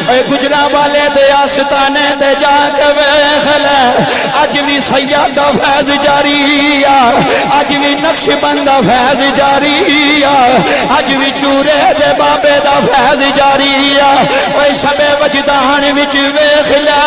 اے گجرا والے دے آستانے دے جا کے ویکھ لے اج بھی سید دا فیض جاری آ اج بھی نقش بندہ فیض جاری آ اج بھی چورے دے بابے دا فیض جاری آ اے شب وجدان وچ ویکھ لے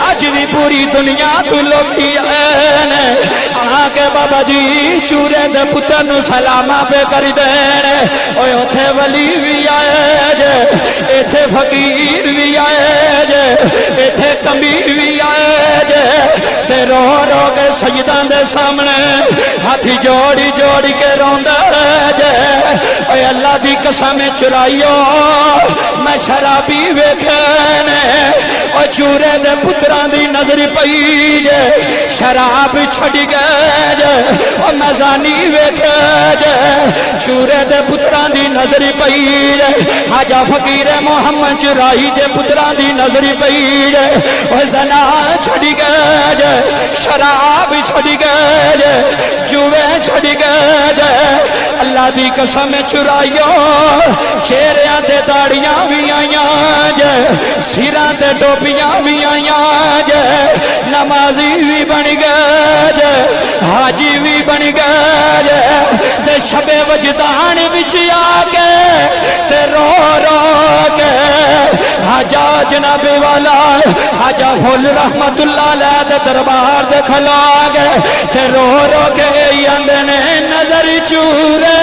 اج بھی پوری دنیا تو لوکی آئے آ کے بابا جی چورے دے پتر نو سلامہ پہ کر دینے اوے اتھے ولی بھی آئے جے ایتھے فقیر بھی آئے جے ایتھے کمیر بھی آئے جے تے رو رو کے سجدہ دے سامنے ہاتھی جوڑی جوڑی کے روندہ جے اے اللہ دی قسم چرائیو میں شرابی ویکھنے اور چورے دے پتران دی نظر پئی جے شراب چھڑی گئے جے اور مزانی ویکھے جے چورے دے پتران دی نظر پئی جے حاجہ فقیر محمد چرائی دے پتران دی نظر پئی جے اور زنا چھڑی گئے جے شراب چھڑی گئے جے جوے چھڑی گئے جے اللہ دی قسم چرائیو چہریاں تے داڑیاں بھی آئیاں جے سیراں تے ٹوپیاں بھی آئیاں جے نمازی بھی بن گئے جے حاجی بھی بن گئے جے تے شب وجدان وچ آ کے تے رو رو کے حاجہ جناب والا حاجہ فل رحمت اللہ علیہ دے دربار دے کھلا گئے تے رو رو کے اندنے نظر چورے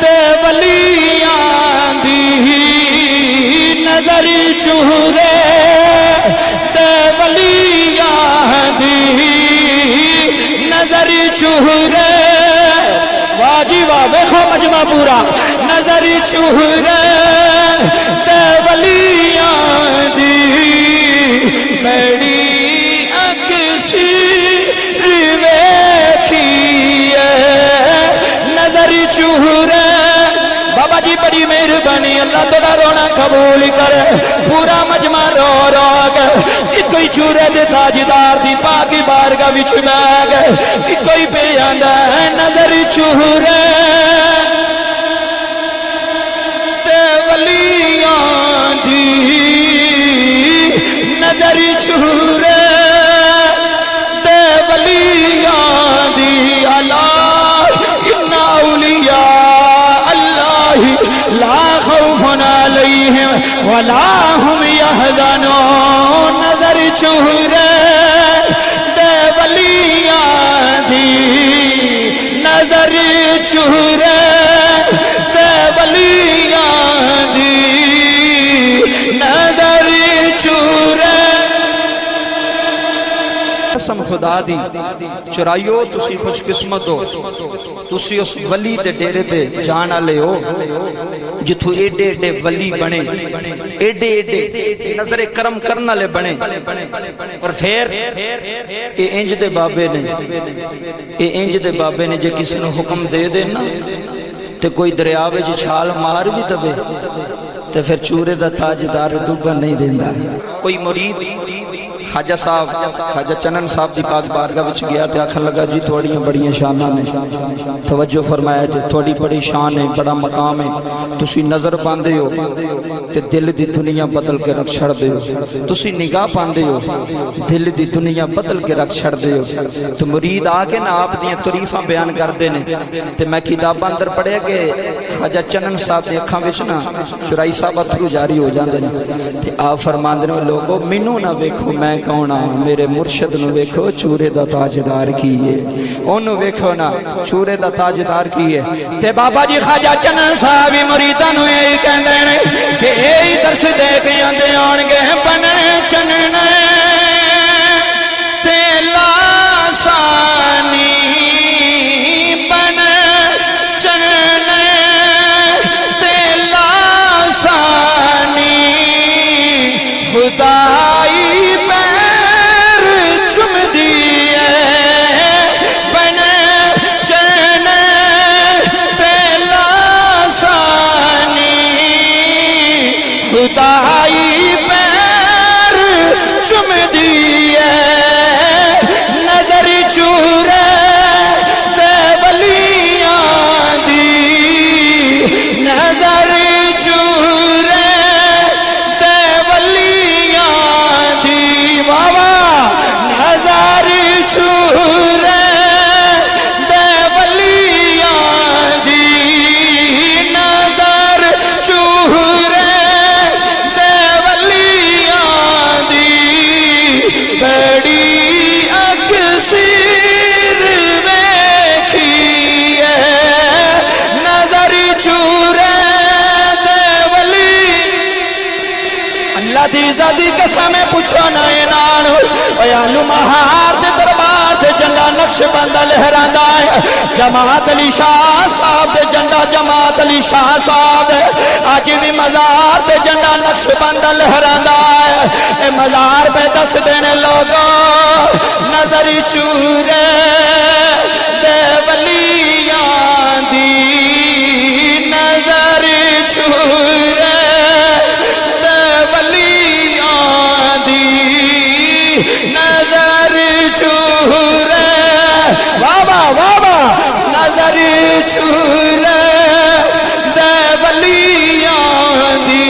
دے ولیاں دی نظر چورے دے ولیاں دی نظر چورے واجی واہ ویکھو مجمع پورا نظر چورے دے ولیاں دی بڑی اکسی چورے بابا جی بڑی مہربانی اللہ تیرا رونا قبول کرے پورا مجمع رو رو گئے کوئی چورے دے تاجدار دی پاکی بارگاہ وچ بہ گئے کوئی پہ آندا ہے نظر چورے تے ولیاں دی نظر چورے تے ولیاں دی اللہ لا خوف علیہم ولا هم يحزنون نظر چورے دے ولیاں دی نظر چورے دے ولیاں دی نظر چورے قسم خدا دی چرائیو تسی خوش قسمت ہو تسی اس ولی دے ڈیرے تے جانا لے ہو جتھو ایڈے ایڈے ولی بنے ایڈے ایڈے نظر کرم کرنا لے بنے اور پھر اے انج دے بابے نے اے انج دے بابے نے جے کسی نے حکم دے دے نا تے کوئی دریاوے جی چھال مار بھی دبے تے پھر چورے دا تاجدار ڈوبا نہیں دیندہ کوئی مرید خواجہ صاحب خواجہ چنن صاحب دی پاک بارگاہ وچ گیا تے آکھن لگا جی تھوڑیاں بڑیاں شاناں نے توجہ فرمایا جی تھوڑی بڑی شان ہے بڑا مقام ہے تسی نظر پاندے ہو تے دل دی دنیا بدل کے رکھ چھڑ دے ہو تسی نگاہ پاندے ہو دل دی دنیا بدل کے رکھ چھڑ دے ہو تو مرید آ کے نا آپ دیاں تعریفاں بیان کردے نے تے میں کتاباں اندر پڑھیا کہ خواجہ چنن صاحب دی اکھاں وچ نا چرائی صاحب اتھرو جاری ہو جاندے نے تے آپ فرماندے نے لوگو مینوں نہ ویکھو میں کونا میرے مرشد نو ویکھو چورے دا تاجدار کیے انہوں ویکھو نا چورے دا تاجدار کیے تے بابا جی خواجہ چنن صاحب مریداں نو یہی کہندے نے کہ یہی درس دے کے آندے آن گے بنے چنن تے لاسانی بنے چنن تے لاسانی خدائی خدائی پیر چم دیئے نظر چورے دے ولیاں دی نظر چورے ذاتی ذاتی قسم پوچھو نہ انان اے آلو مہار دے دربار دے جنڈا نقش بندہ لہراندا ہے جماعت علی شاہ صاحب دے جنڈا جماعت علی شاہ صاحب آج بھی مزار دے جنڈا نقش بندہ لہراندا ہے اے مزار پہ دس دینے لوگوں نظر چورے دے ولیاں دی نظر چورے دے ولیاں دی نظر چورے بابا بابا نظر چورے دے ولیاں دی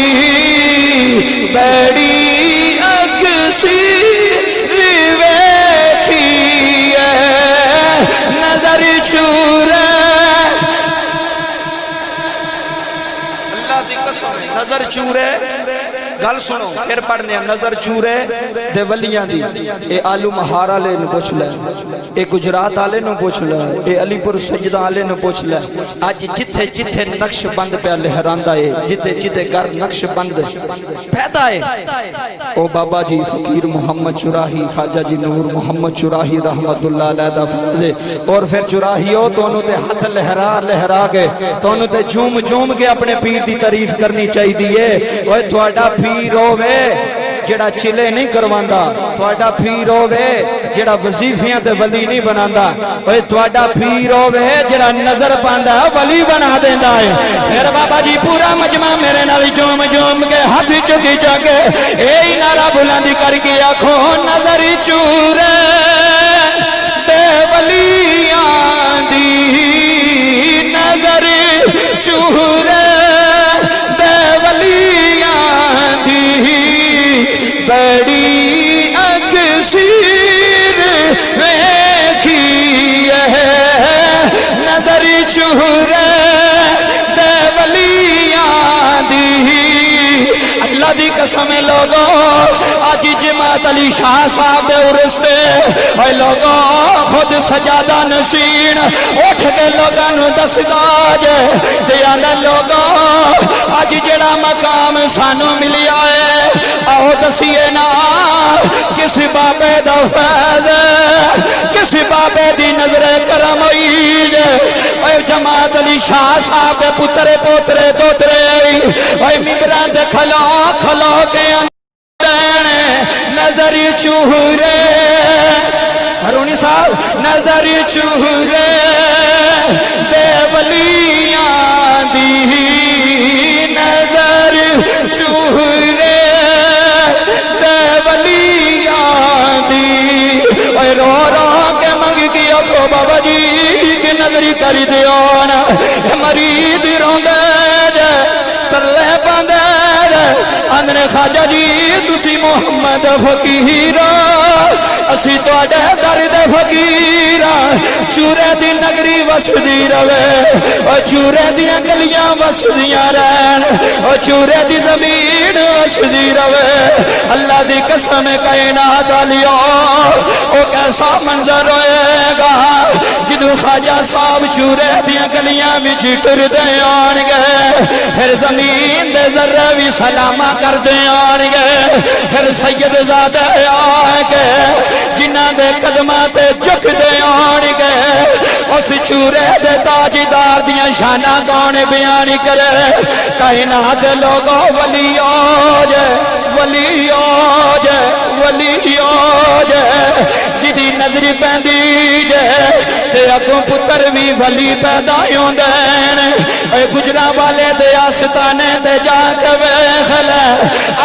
بڑی اکثیر ویکھی ہے نظر چورے اللہ دی قسم نظر چورے گل سنو پھر پڑھنے نظر چورے دے ولیاں دی اے آلو مہارا لے نو پوچھ لے اے گجرات آلے نو پوچھ لے اے علی پور سجدہ آلے نو پوچھ لے آج جتھے جتھے نقش بند پہ لہراندا ہے جتھے جتھے گھر نقش بند پیدا ہے او بابا جی فقیر محمد چراہی خواجہ جی نور محمد چراہی رحمت اللہ علیہ دا فضل اور پھر چراہیو تو انہوں تے ہاتھ لہرا لہرا کے تو انہوں تے جھوم جھوم کے اپنے پیر دی تعریف کرنی چاہی دیئے اوہ تھوڑا پیر ہووے جڑا چلے نہیں کرواندا تواڈا پیر ہووے جڑا وظیفیاں تے ولی نہیں بناندا اوے تواڈا پیر ہووے جڑا نظر پاندا ولی بنا دیندا ہے پھر بابا جی پورا مجمع میرے نال جوم جوم کے ہاتھ چکی جا کے اے نعرہ بلندی کر کے آکھو نظر چورے تے ولیاں دی نظر چورے تے ولیاں دی بڑی اکثیر ویکھی ہے نظر چورے دے ولیاں دی اللہ دی قسم لوگوں آج جماعت علی شاہ صاحب دے عرس دے اے لوگوں خود سجادہ نشین اٹھ کے لوگاں نو دسدا جے دیانا لوگوں آج جڑا مقام سانو ملیا ہے آؤ دسیے نا کس بابے دا فیض کس بابے دی نظر کرم ہوئی اے جماعت علی شاہ صاحب دے پترے پوترے دوترے اے ممبران دے کھلو کھلو کے اندر نظر چورے ہرونی صاحب نظر چورے دے ولیاں دی نظر چورے دے ولیاں دی اے رو رو کے منگ کیا کو بابا جی کی نظری کری دیونا مرید روندے جے ترلے پاندے اندر خواجہ جی تسی محمد فقیر اسی تو آڈے درد فقیر چورے دی نگری وسدی روے اور چورے دی گلیاں وسدیاں رہن اور چورے دی زمین وسدی روے اللہ دی قسم کائنات علیو او کیسا منظر ہوئے گا جدو خواجہ صاحب چورے دی گلیاں بچ ٹر دے آن گئے پھر زمین دے ذرہ بھی سلامہ کر دے آن گئے پھر سید زادہ آئے گئے جنہ دے قدمات جک دے آن گئے اس چورے دے تاجدار دیاں شانہ کون بیان کرے کائنات لوگوں ولی آجے ولی آجے ولی آجے جدی نظری پہندی جے تے اگوں پتر بھی ولی پیدا ہوں دین اے گجرا والے دے آستانے دے جا کے ویخلے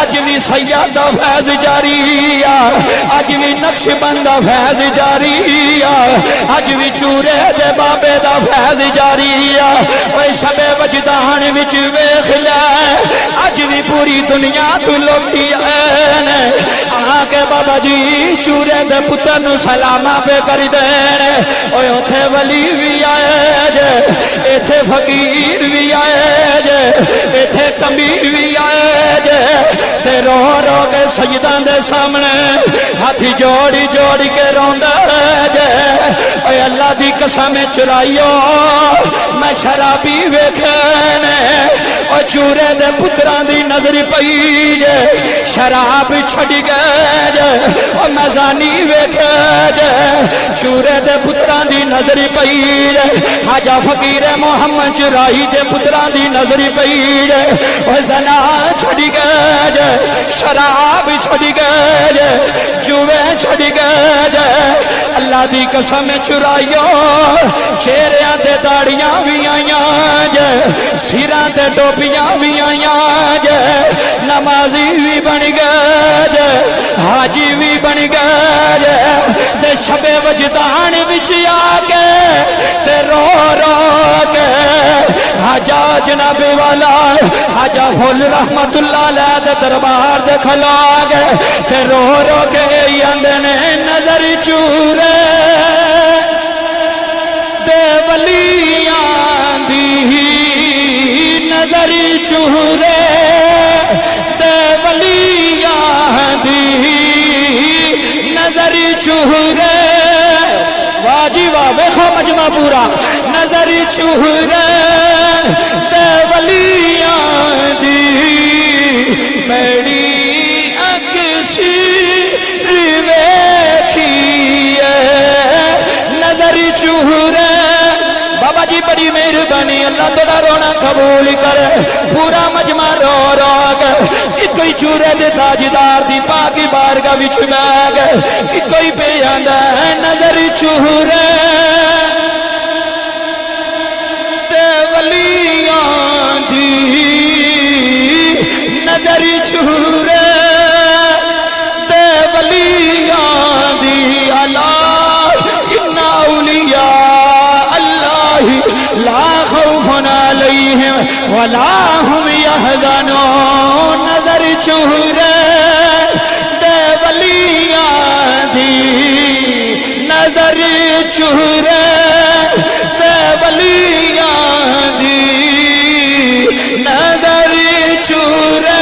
اج بھی سید دا فیض جاری اج بھی نقش بندہ فیض جاری اج بھی چورے دے بابے دا فیض جاری اے شب وجدان وچ ویخلے اج بھی پوری دنیا تو لوٹی آکے بابا جی چورے دے پتر نو سلامہ پہ کر دینے اوہ اتھے ولی بھی آئے جے ایتھے فقیر بھی آئے جے ایتھے کمیر بھی آئے جے تے رو رو کے سجدان دے سامنے ہاتھی جوڑی جوڑی کے روندہ جے اے اللہ دی قسم چرائیو میں شرابی ویکھنے اور چورے دے پتران دی نظری پئی جے شراب چھڑ گئے جے او مزانی ویکھے جے چورے دے پتراں دی نظر پئی جے حاجہ فقیر محمد چرائی دے پتراں دی نظر پئی جے او زنا چھڑ گئے جے شراب چھڑ گئے جے جوے چھڑ گئے جے اللہ دی قسم چرائیو چہریاں تے داڑیاں بھی آئیاں جے سیراں تے ٹوپیاں بھی آئیاں جے نمازی بھی بن گئے جے حاجی بھی بن گئے جے تے شب وجدان وچ آ کے تے رو رو کے حاجہ جناب والا حاجہ فل رحمت اللہ علیہ دے دربار دے کھلا گئے تے رو رو کے اندنے نظر چورے دے ولیاں دی نظر چورے دے ولیاں دی نظر چورے واجی واہ بیخو مجمع پورا نظر چورے دے ولیاں دی میری اکسی نظر چورے بابا جی بڑی مہربانی اللہ تیرا رونا قبول کرے پورا مجمع رو رو گئے کوئی چورے دے تاجدار دی پاکی بارگاہ وچ بہ گئے کوئی پہ آندا ہے نظر چورے تے ولیاں دی نظر چورے تے ولیاں دی اللہ ان اولیاء اللہ لا خوف علیہم ولا هم يحزنون نظر چورے تے ولیاں دی نظر چورے تے ولیاں دی نظر چورے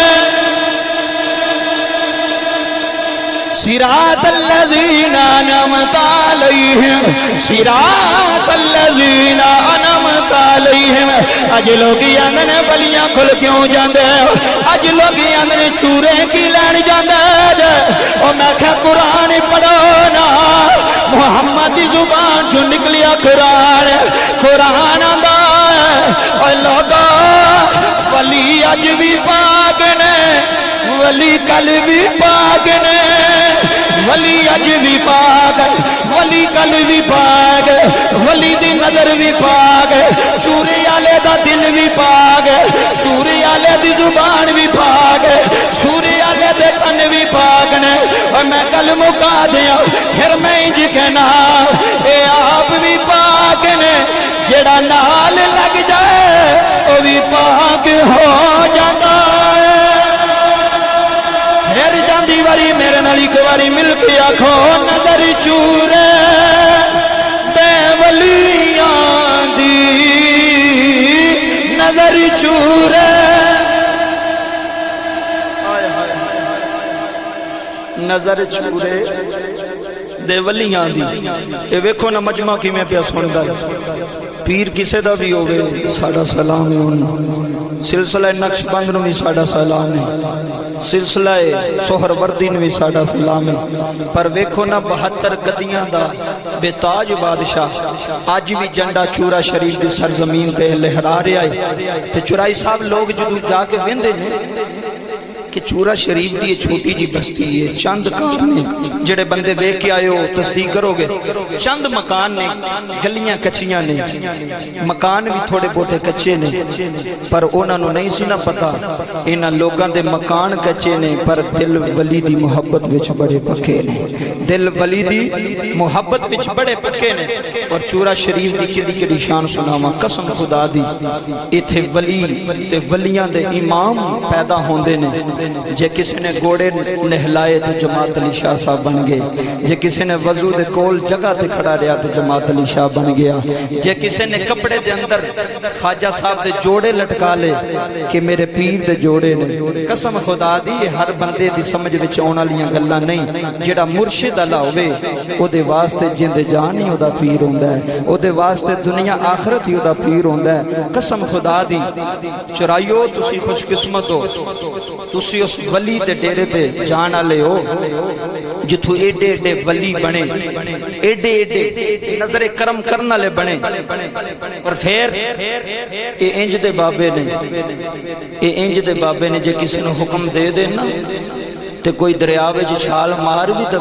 صراط الذین انعمت علیہم صراط الذین انعمت علیہم اج لوگی اندن ولیاں کھل کیوں جاندے اج لوگی اندن چورے کی لین جاندے او میں کہ قرآن پڑھو نا محمد دی زبان جو نکلیا قرآن آندا او لوگا ولی اج بھی پاک نے ولی کل بھی پاک نے ولی اج بھی پاک ولی کل بھی پاک ولی دی نظر بھی پاک چوری والے دا دل بھی پاک چوری والے دی زبان بھی پاک چوری والے دے کن بھی پاک نے اور میں کل مکا دیا پھر میں انج کہنا اے آپ بھی پاک نے جڑا نال لگ جائے وہ بھی پاک ہو جاتا ہے پھر جاندی واری میرے نال ایک واری مل کے آکھو نظر چورے تے ولیاں دی نظر چورے نظر چورے دے ولیاں دی اے ویکھو نا مجمع کی میں پیا سندا پیر کسے دا بھی ہوگے ساڑا سلام ہے انہوں سلسلہ نقش بند نو بھی ساڑا سلام ہے سلسلہ سوہر وردین بھی ساڑا سلام ہے پر ویکھو نا 72 گدیاں دا بے تاج بادشاہ آج بھی جنڈا چورا شریف دی سرزمین تے لہرا رہے آئے تے چورائی صاحب لوگ جدو جا کے ویندے نے کہ چورا شریف دی چھوٹی جی بستی ہے چند کام نے جڑے بندے بیک کے آئے ہو تصدیق کرو گے چند مکان نے گلیاں کچیاں نے مکان بھی تھوڑے بوٹے کچے نے پر انہاں نو نہیں سی نہ پتا انہاں لوگاں دے مکان کچے نے پر دل ولی دی محبت وچ بڑے پکے نے دل ولی دی محبت وچ بڑے پکے نے اور چورا شریف دی کدی کدی شان سناواں قسم خدا دی ایتھے ولی تے ولیاں دے امام پیدا ہوندے نے جے کسی نے گوڑے نہلائے تو جماعت علی شاہ صاحب بن گئے جے کسی نے وضو دے کول جگہ تے کھڑا رہا تو جماعت علی شاہ بن گیا جے کسی نے کپڑے دے اندر خواجہ صاحب دے جوڑے لٹکا لے کہ میرے پیر دے جوڑے نے قسم خدا دی ہر بندے دی سمجھ وچ آن والیاں گلاں نہیں جڑا مرشد اللہ ہوے او دے واسطے جیندے جان ہی او دا پیر ہوندا ہے او دے واسطے دنیا آخرت ہی او دا پیر ہوندا ہے قسم خدا دی چرائیو تسی خوش قسمت ہو تسی تسی اس ولی دے ڈیرے تے جان والے ہو جتھو ایڈے ایڈے ولی بنے، ایڈے ایڈے نظر کرم کرن والے بنے، اور پھر اے انج دے بابے نے، اے انج دے بابے نے جے کسی نے حکم دے دے نا تے کوئی دریا وچ چھال مار بھی دے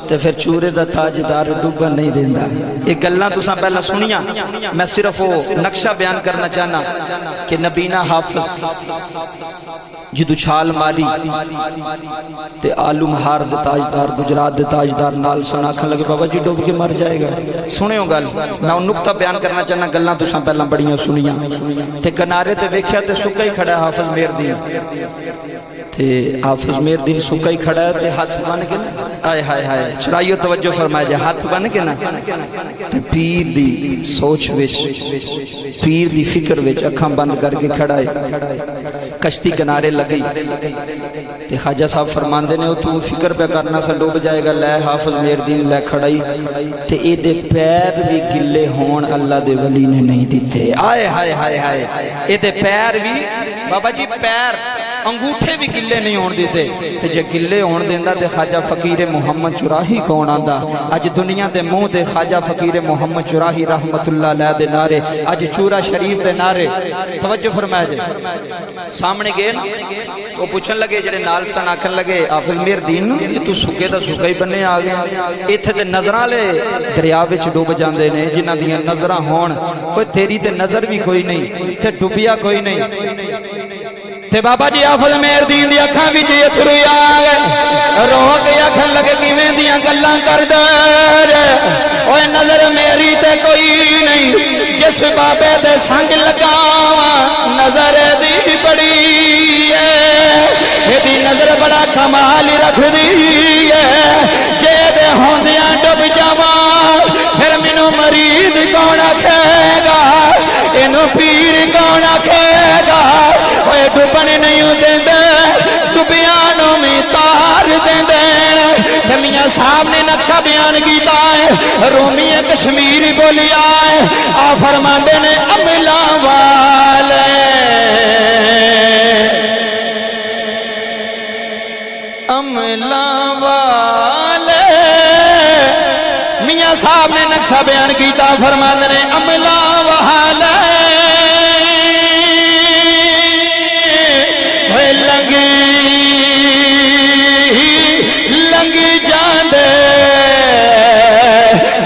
تے پھر چورے دا تاجدار ڈوبن نہیں دیندا۔ یہ گلاں تساں پہلا سنیاں، میں صرف وہ نقشہ بیان کرنا چاہنا کہ نبینا حافظ جدو چھال ماری تے آلو مہار دے تاجدار، گجرات دے تاجدار نال سناکھن لگے بابا جی ڈوب کے مر جائے گا۔ سنیو گل، میں وہ نقطہ بیان کرنا چاہنا، گلاں تساں پہلا بڑیاں سنیاں تے کنارے تے ویکھیا تے سکا ہی کھڑا ہے حافظ مہردین، تے حافظ مہردین سکا ہی کھڑا ہے تے ہاتھ بن کے نا، آئے ہائے ہائے چرائیو توجہ فرمایا جائے، ہاتھ بن کے نا تے پیر دی سوچ وچ، پیر دی فکر وچ اکھاں بند کر کے کھڑا ہے، کشتی کنارے لگئی تے خواجہ صاحب فرماندے نے تو فکر پہ کرنا سا ڈوب جائے گا، لے حافظ مہردین لے کھڑائی تے اے دے پیر بھی گلے ہون اللہ دے ولی نے نہیں دیتے، آئے ہائے ہائے ہائے، اے دے پیر بھی بابا جی پیر انگوٹھے بھی گلے نہیں ہون دیتے، تے جے گلے ہون دیندا تے خواجہ فقیر محمد چراہی کون آندا؟ اج دنیا دے منہ تے خواجہ فقیر محمد چراہی رحمت اللہ علیہ دے نعرے، اج چورا شریف دے نعرے، توجہ فرمایا جے سامنے گئے نا وہ پوچھن لگے جڑے نال سن آکھن لگے حافظ مہردین تو سکے دا سکا ہی بننے آ گیا، ایتھے تے نظراں لے دریا وچ ڈوب جاندے نے جنہاں دیاں نظراں ہون، کوئی تیری تے نظر بھی کوئی نہیں تے ڈوبیا کوئی نہیں، تے بابا جی حافظ مہردین دی اکھاں وچ اتھرو آ گئے، رو کے آکھن لگے کیویں دیاں گلاں کردا رے، اوے نظر میری تے کوئی نہیں، جس بابے دے سنگ لگاواں نظر دی بڑی ہے، ایدی نظر بڑا کمال رکھ دی ہے، جے دے ہوندیاں ڈب جاواں پھر مینوں مرید کون آکھے گا، اینوں پیر کون آکھے گا، اوے ڈبن نہیں دیندے ڈبیاں نوں میں تار دیندے، میاں صاحب نے نقشہ بیان کیتا ہے، رومی کشمیری بولیا ہے، آ فرماندے نے عملہ والے عملہ والے، میاں صاحب نے نقشہ بیان کیتا فرماندے نے عملہ والے لنگی جاندے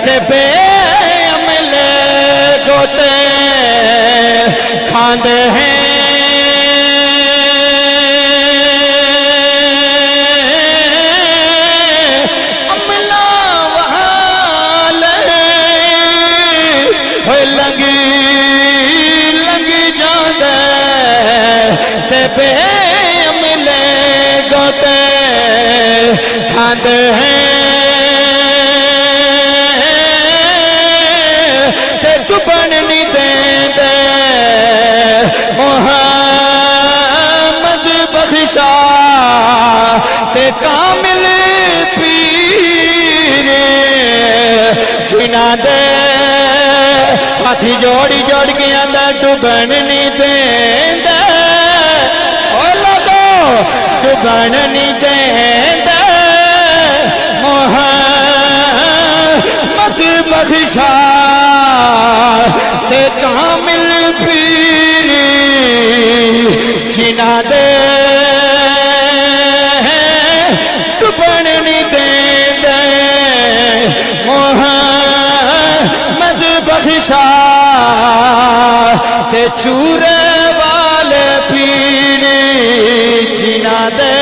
تے بے عملے گوتے کھاندے ہیں، عملہ والے لنگی جاندے تے بے عملے گوتے کھاندے ہیں، تے ڈبن نہیں دیندے محمد بخشا تے کامل پیر جنہاں دے ہاتھی جوڑی جوڑ کے آندا ڈبن نہیں دیندے، او لگو ڈبن نہیں دیندے محمد بخشا تے کامل پیر جنہاں دے ڈبن نہیں دیندے محمد بخشا تے چورے والے پیر جنہاں دے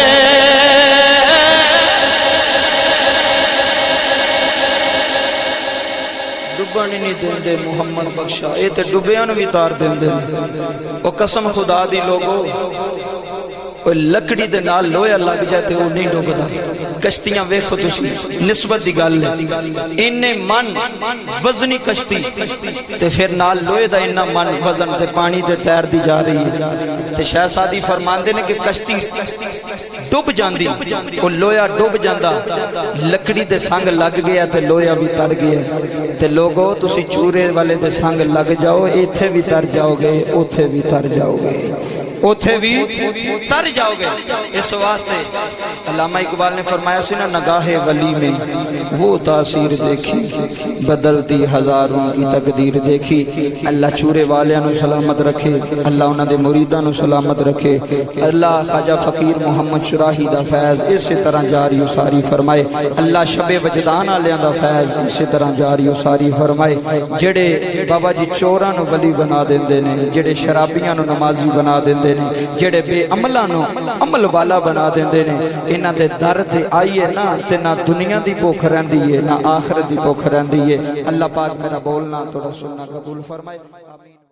ڈبن نہیں دیندے محمد بخشا، اے تے ڈبیاں نوں وی تار دیندے، او قسم خدا دی لوگو، او لکڑی دے نال لویا لگ جائے تے او نہیں ڈوبدا، کشتیاں ویکھو تسی نسبت دی گل ہے، اینے من وزنی کشتی تے پھر نال لوہے دا اینا من وزن تے پانی تے تیر دی جا رہی ہے، تے شہزادی فرماندے نے کہ کشتی ڈوب جاندی، او لویا ڈوب جاندا، لکڑی دے سنگ لگ گیا تے لویا بھی تر گیا، تے لوگو تسی چورے والے دے سنگ لگ جاؤ، ایتھے بھی تر جاؤ گے اوتھے بھی تر جاؤ گے، اوتھے بھی تر جاؤ گے۔ اس واسطے علامہ اقبال نے فرمایا سی نا نگاہ ولی میں وہ تاثیر دیکھی بدلتی ہزاروں کی تقدیر دیکھی۔ اللہ چورے والیاں نو سلامت رکھے، اللہ انہاں دے مریداں نو سلامت رکھے، اللہ خواجہ فقیر محمد شراحی دا فیض اسی طرح جاری و ساری فرمائے، اللہ شب وجدان آلیاں دا فیض اسی طرح جاری و ساری فرمائے۔ جڑے بابا جی چوراں نو ولی بنا دیندے نے، جڑے شرابیاں نو نمازی بنا دیندے نے، جڑے بے عملاں نو عمل والا بنا دیندے نے، انہاں دے در تے آئیے نا تے نہ دنیا دی بھوک رہندی ہے نہ آخرت دی بھوک رہندی ہے۔ اللہ پاک میرا بولنا تھوڑا سننا قبول فرمائے، آمین۔